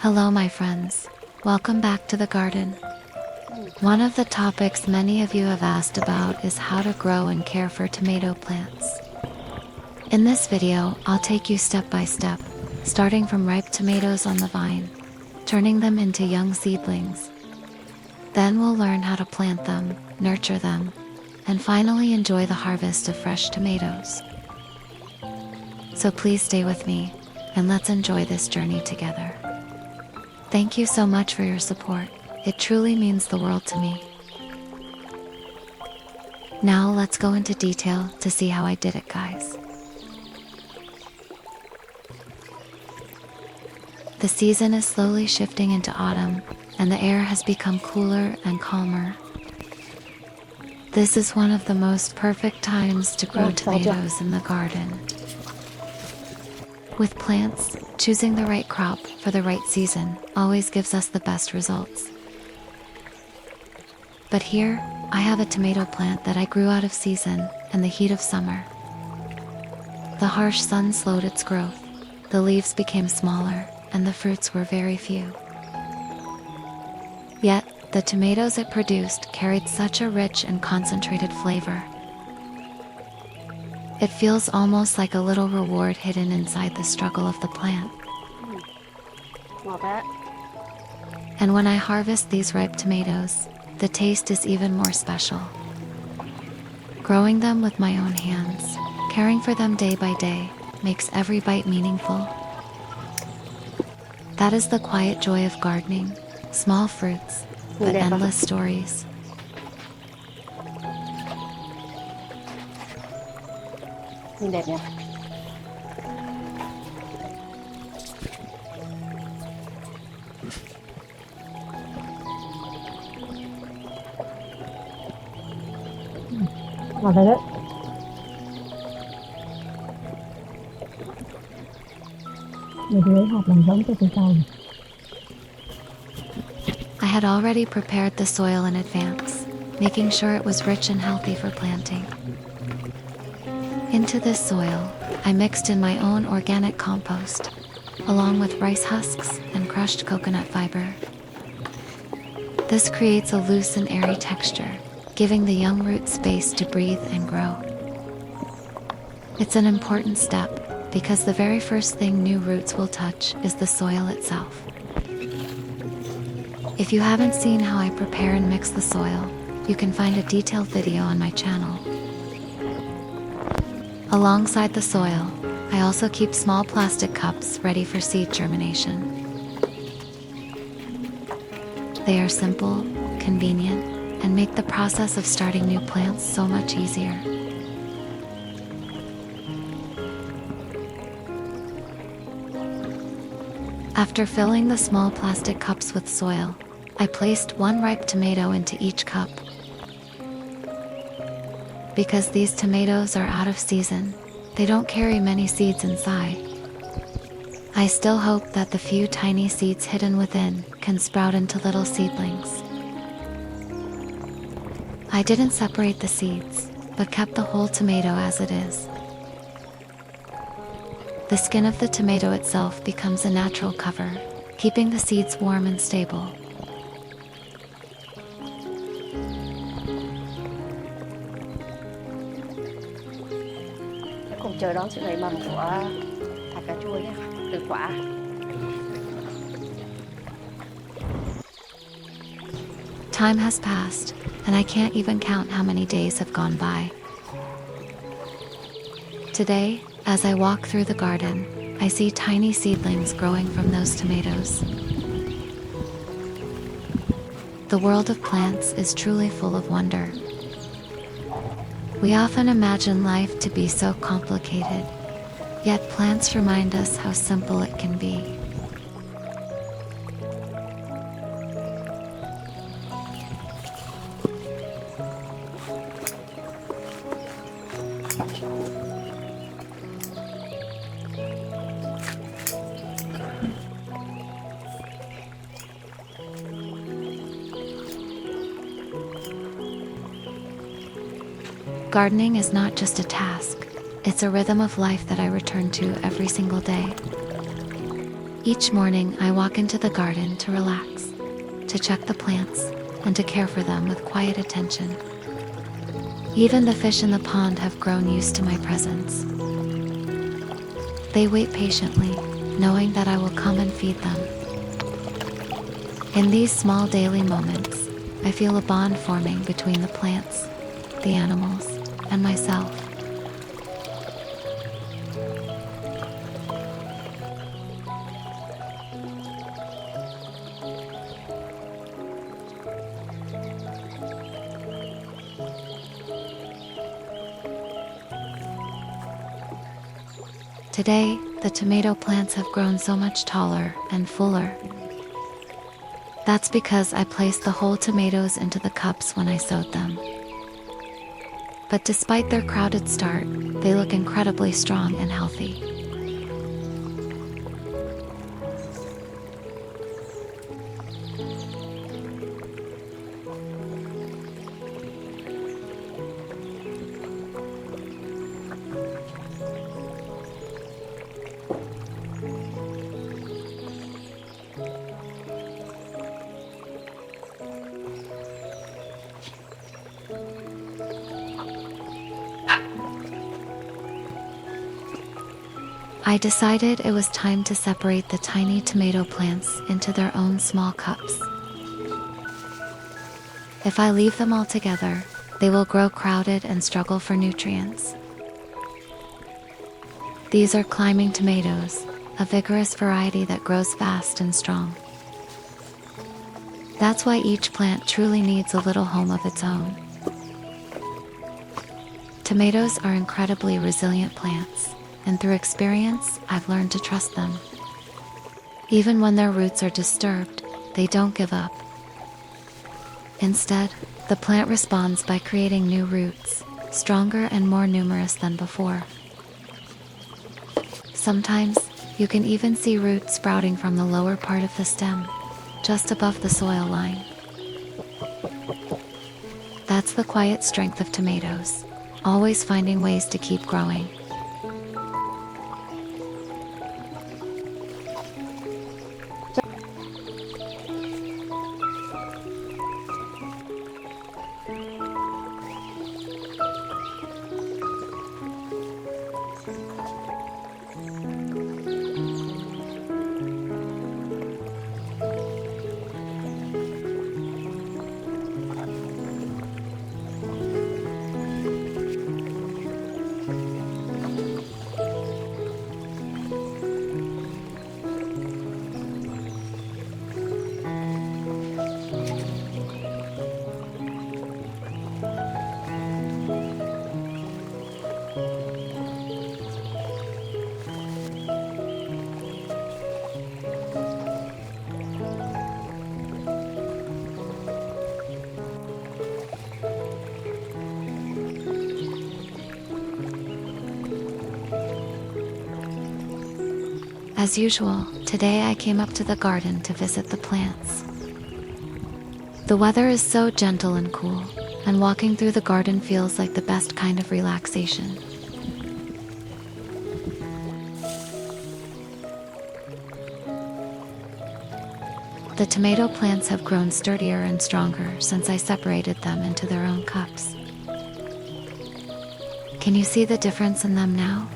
Hello, my friends. Welcome back to the garden. One of the topics many of you have asked about is how to grow and care for tomato plants. In this video, I'll take you step by step, starting from ripe tomatoes on the vine, turning them into young seedlings. Then we'll learn how to plant them, nurture them, and finally enjoy the harvest of fresh tomatoes. So please stay with me, and let's enjoy this journey together. Thank you so much for your support. It truly means the world to me. Now let's go into detail to see how I did it, guys. The season is slowly shifting into autumn, and the air has become cooler and calmer. This is one of the most perfect times to grow tomatoes in the garden. With plants, choosing the right crop for the right season always gives us the best results. But here, I have a tomato plant that I grew out of season in the heat of summer. The harsh sun slowed its growth, the leaves became smaller, and the fruits were very few. Yet, the tomatoes it produced carried such a rich and concentrated flavor. It feels almost like a little reward hidden inside the struggle of the plant. And when I harvest these ripe tomatoes, the taste is even more special. Growing them with my own hands, caring for them day by day, makes every bite meaningful. That is the quiet joy of gardening, small fruits, but endless stories. Nhìn đẹp nhỉ? Ngon đấy. Để lấy hạt làm giống cho cây sau. I had already prepared the soil in advance, making sure it was rich and healthy for planting. Into this soil, I mixed in my own organic compost, along with rice husks and crushed coconut fiber. This creates a loose and airy texture, giving the young roots space to breathe and grow. It's an important step because the very first thing new roots will touch is the soil itself. If you haven't seen how I prepare and mix the soil, you can find a detailed video on my channel. Alongside the soil, I also keep small plastic cups ready for seed germination. They are simple, convenient, and make the process of starting new plants so much easier. After filling the small plastic cups with soil, I placed one ripe tomato into each cup. Because these tomatoes are out of season, they don't carry many seeds inside. I still hope that the few tiny seeds hidden within can sprout into little seedlings. I didn't separate the seeds, but kept the whole tomato as it is. The skin of the tomato itself becomes a natural cover, keeping the seeds warm and stable. Cùng chờ đón sự nảy mầm của hạt cà chua nhé, từ quả. Time has passed, and I can't even count how many days have gone by. Today, as I walk through the garden, I see tiny seedlings growing from those tomatoes. The world of plants is truly full of wonder. We often imagine life to be so complicated, yet plants remind us how simple it can be. Gardening is not just a task, it's a rhythm of life that I return to every single day. Each morning, I walk into the garden to relax, to check the plants, and to care for them with quiet attention. Even the fish in the pond have grown used to my presence. They wait patiently, knowing that I will come and feed them. In these small daily moments, I feel a bond forming between the plants, the animals, and myself. Today, the tomato plants have grown so much taller and fuller. That's because I placed the whole tomatoes into the cups when I sowed them. But despite their crowded start, they look incredibly strong and healthy. I decided it was time to separate the tiny tomato plants into their own small cups. If I leave them all together, they will grow crowded and struggle for nutrients. These are climbing tomatoes, a vigorous variety that grows fast and strong. That's why each plant truly needs a little home of its own. Tomatoes are incredibly resilient plants, and through experience, I've learned to trust them. Even when their roots are disturbed, they don't give up. Instead, the plant responds by creating new roots, stronger and more numerous than before. Sometimes, you can even see roots sprouting from the lower part of the stem, just above the soil line. That's the quiet strength of tomatoes, always finding ways to keep growing. As usual, today I came up to the garden to visit the plants. The weather is so gentle and cool, and walking through the garden feels like the best kind of relaxation. The tomato plants have grown sturdier and stronger since I separated them into their own cups. Can you see the difference in them now?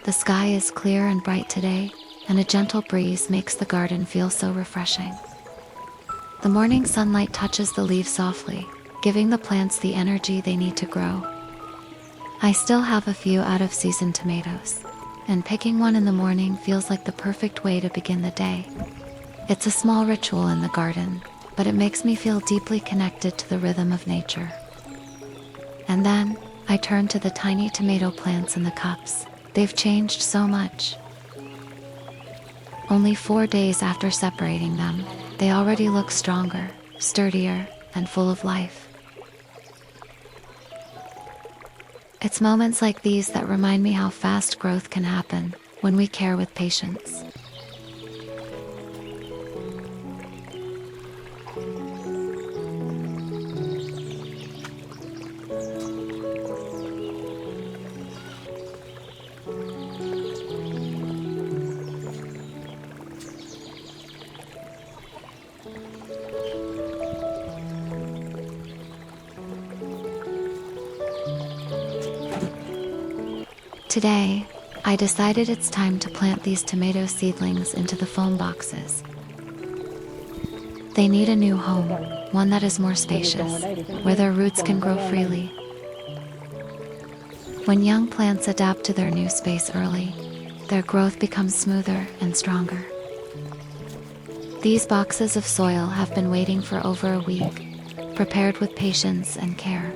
The sky is clear and bright today, and a gentle breeze makes the garden feel so refreshing. The morning sunlight touches the leaves softly, giving the plants the energy they need to grow. I still have a few out-of-season tomatoes, and picking one in the morning feels like the perfect way to begin the day. It's a small ritual in the garden, but it makes me feel deeply connected to the rhythm of nature. And then, I turn to the tiny tomato plants in the cups. They've changed so much. Only 4 days after separating them, they already look stronger, sturdier, and full of life. It's moments like these that remind me how fast growth can happen when we care with patience. Today, I decided it's time to plant these tomato seedlings into the foam boxes. They need a new home, one that is more spacious, where their roots can grow freely. When young plants adapt to their new space early, their growth becomes smoother and stronger. These boxes of soil have been waiting for over a week, prepared with patience and care.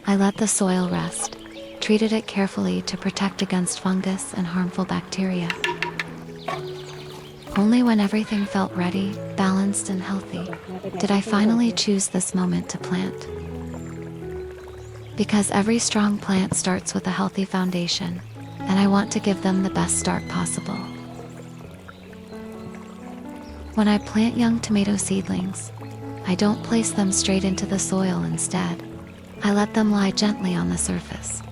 I let the soil rest, treated it carefully to protect against fungus and harmful bacteria. Only when everything felt ready, balanced, and healthy did I finally choose this moment to plant. Because every strong plant starts with a healthy foundation, and I want to give them the best start possible. When I plant young tomato seedlings, I don't place them straight into the soil instead. I let them lie gently on the surface.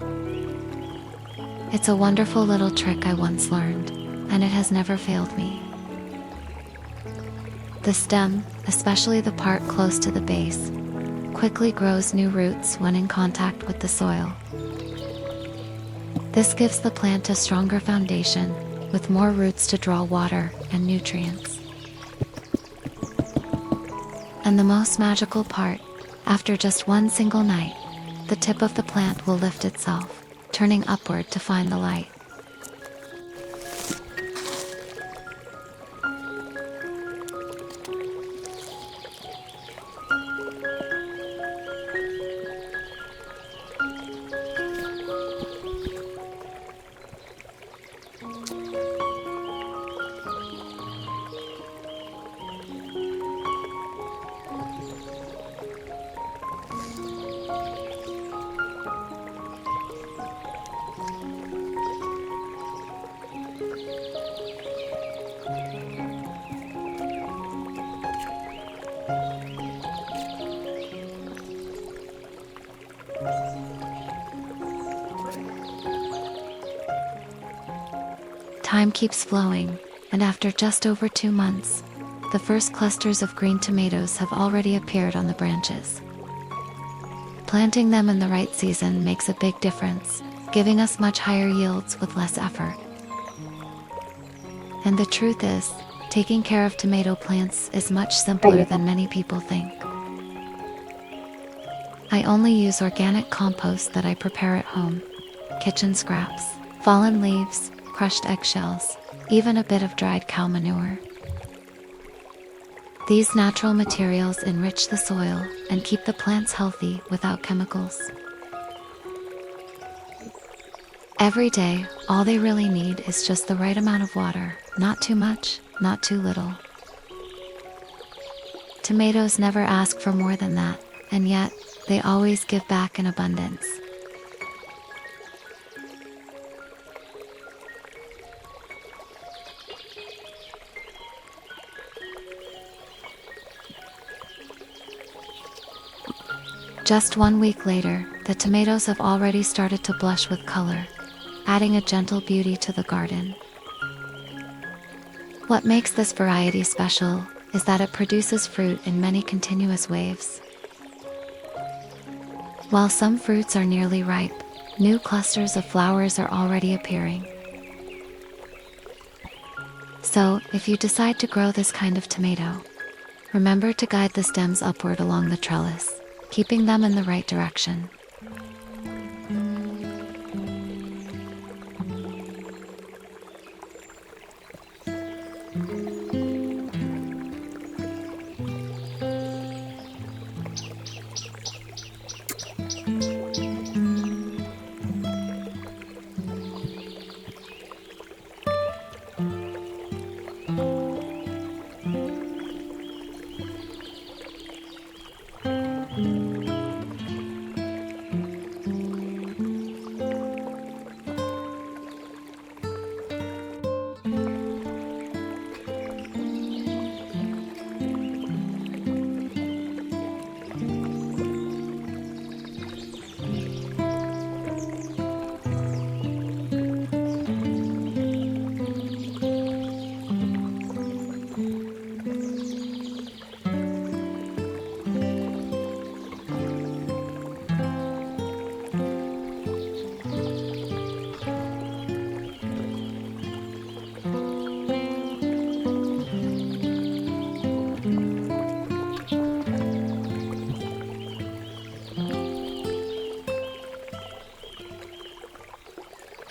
It's a wonderful little trick I once learned, and it has never failed me. The stem, especially the part close to the base, quickly grows new roots when in contact with the soil. This gives the plant a stronger foundation, with more roots to draw water and nutrients. And the most magical part, after just one single night, the tip of the plant will lift itself, turning upward to find the light. Time keeps flowing, and after just over 2 months, the first clusters of green tomatoes have already appeared on the branches. Planting them in the right season makes a big difference, giving us much higher yields with less effort. And the truth is, taking care of tomato plants is much simpler than many people think. I only use organic compost that I prepare at home, kitchen scraps, fallen leaves, crushed eggshells, even a bit of dried cow manure. These natural materials enrich the soil and keep the plants healthy without chemicals. Every day, all they really need is just the right amount of water, not too much, not too little. Tomatoes never ask for more than that, and yet, they always give back in abundance. Just 1 week later, the tomatoes have already started to blush with color, adding a gentle beauty to the garden. What makes this variety special is that it produces fruit in many continuous waves. While some fruits are nearly ripe, new clusters of flowers are already appearing. So, if you decide to grow this kind of tomato, remember to guide the stems upward along the trellis, keeping them in the right direction.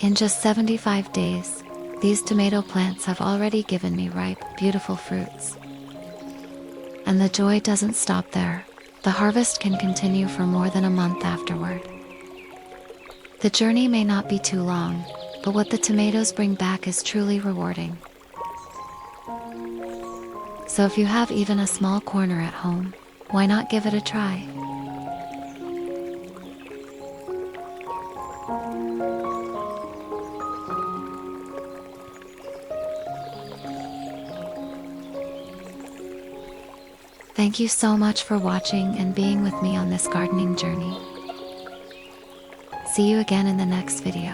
In just 75 days, these tomato plants have already given me ripe, beautiful fruits. And the joy doesn't stop there. The harvest can continue for more than a month afterward. The journey may not be too long, but what the tomatoes bring back is truly rewarding. So if you have even a small corner at home, why not give it a try? Thank you so much for watching and being with me on this gardening journey. See you again in the next video.